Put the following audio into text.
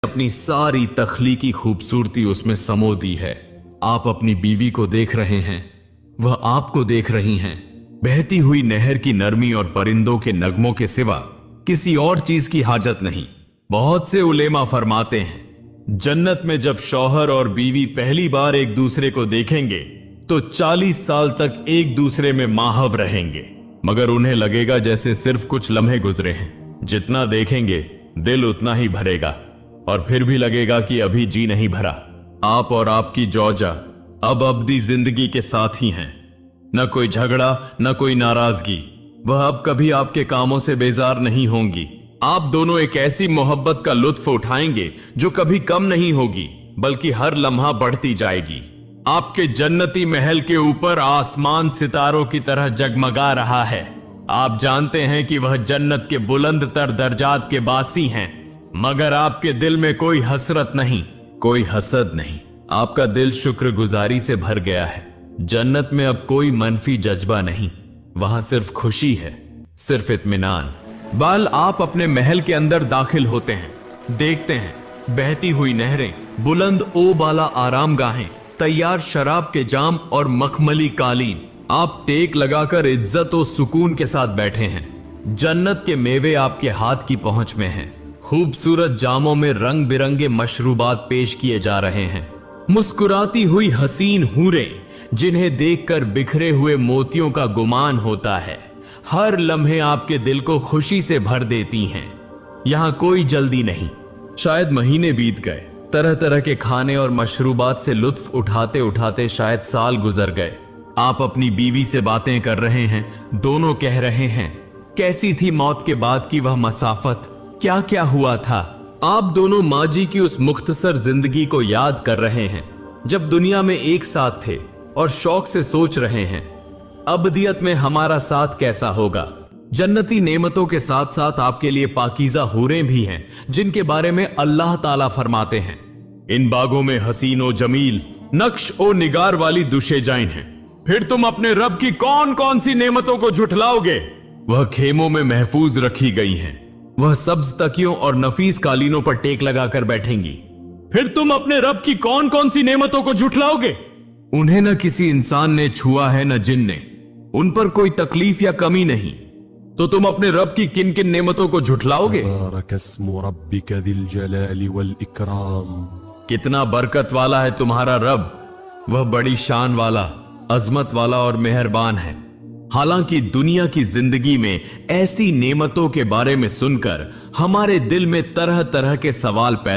अपनी सारी तख्लीकी खूबसूरती उसमें समो दी है। आप अपनी बीवी को देख रहे हैं, वह आपको देख रही हैं। बहती हुई नहर की नरमी और परिंदों के नगमों के सिवा किसी और चीज की हाजत नहीं। बहुत से उलेमा फरमाते हैं, जन्नत में जब शौहर और बीवी पहली बार एक दूसरे को देखेंगे तो 40 साल तक एक दूसरे में माहव रहेंगे, मगर उन्हें लगेगा जैसे सिर्फ कुछ लम्हे गुजरे हैं। जितना देखेंगे दिल उतना ही भरेगा और फिर भी लगेगा कि अभी जी नहीं भरा। आप और आपकी जौजा अब अब्दी जिंदगी के साथ ही हैं। न कोई झगड़ा, न कोई नाराजगी। वह अब कभी आपके कामों से बेजार नहीं होंगी। आप दोनों एक ऐसी मोहब्बत का लुत्फ उठाएंगे जो कभी कम नहीं होगी, बल्कि हर लम्हा बढ़ती जाएगी। आपके जन्नती महल के ऊपर आसमान सितारों की तरह जगमगा रहा है। आप जानते हैं कि वह जन्नत के बुलंद तर दर्जात के बासी हैं, मगर आपके दिल में कोई हसरत नहीं, कोई हसद नहीं। आपका दिल शुक्रगुजारी से भर गया है। जन्नत में अब कोई मनफी जज्बा नहीं, वहां सिर्फ खुशी है, सिर्फ इत्मीनान। बाल आप अपने महल के अंदर दाखिल होते हैं, देखते हैं बहती हुई नहरें, बुलंद ओ बाला आरामगाहें, तैयार शराब के जाम और मखमली कालीन। आप टेक लगाकर इज्जत और सुकून के साथ बैठे हैं। जन्नत के मेवे आपके हाथ की पहुंच में हैं। खूबसूरत जामों में रंग बिरंगे मशरूबात पेश किए जा रहे हैं। मुस्कुराती हुई हसीन हूरें, जिन्हें देखकर बिखरे हुए मोतियों का गुमान होता है, हर लम्हे आपके दिल को खुशी से भर देती हैं। यहां कोई जल्दी नहीं। शायद महीने बीत गए, तरह तरह के खाने और मशरूबात से लुत्फ उठाते उठाते शायद साल गुजर गए। आप अपनी बीवी से बातें कर रहे हैं, दोनों कह रहे हैं कैसी थी मौत के बाद की वह मसाफत, क्या क्या हुआ था। आप दोनों माजी की उस मुख्तसर जिंदगी को याद कर रहे हैं जब दुनिया में एक साथ थे, और शौक से सोच रहे हैं अबदियत में हमारा साथ कैसा होगा। जन्नती नेमतों के साथ साथ आपके लिए पाकीज़ा हूरें भी हैं, जिनके बारे में अल्लाह ताला फरमाते हैं, इन बागों में हसीन ओ जमील नक्श ओ निगार वाली दुशेजाइन हैं। फिर तुम अपने रब की कौन कौन सी नेमतों को झुठलाओगे। वह खेमों में महफूज रखी गई हैं। वह सब्ज तकियों और नफीस कालीनों पर टेक लगाकर बैठेंगी। फिर तुम अपने रब की कौन कौन सी नेमतों को झुठलाओगे। उन्हें न किसी इंसान ने छुआ है न जिन ने, उन पर कोई तकलीफ या कमी नहीं, तो तुम अपने रब की किन किन नेमतों को झुठलाओगे। कितना बरकत वाला है तुम्हारा रब, वह बड़ी शान वाला, अजमत वाला और मेहरबान है। हालांकि दुनिया की जिंदगी में ऐसी नेमतों के बारे में सुनकर हमारे दिल में तरह तरह के सवाल पैदा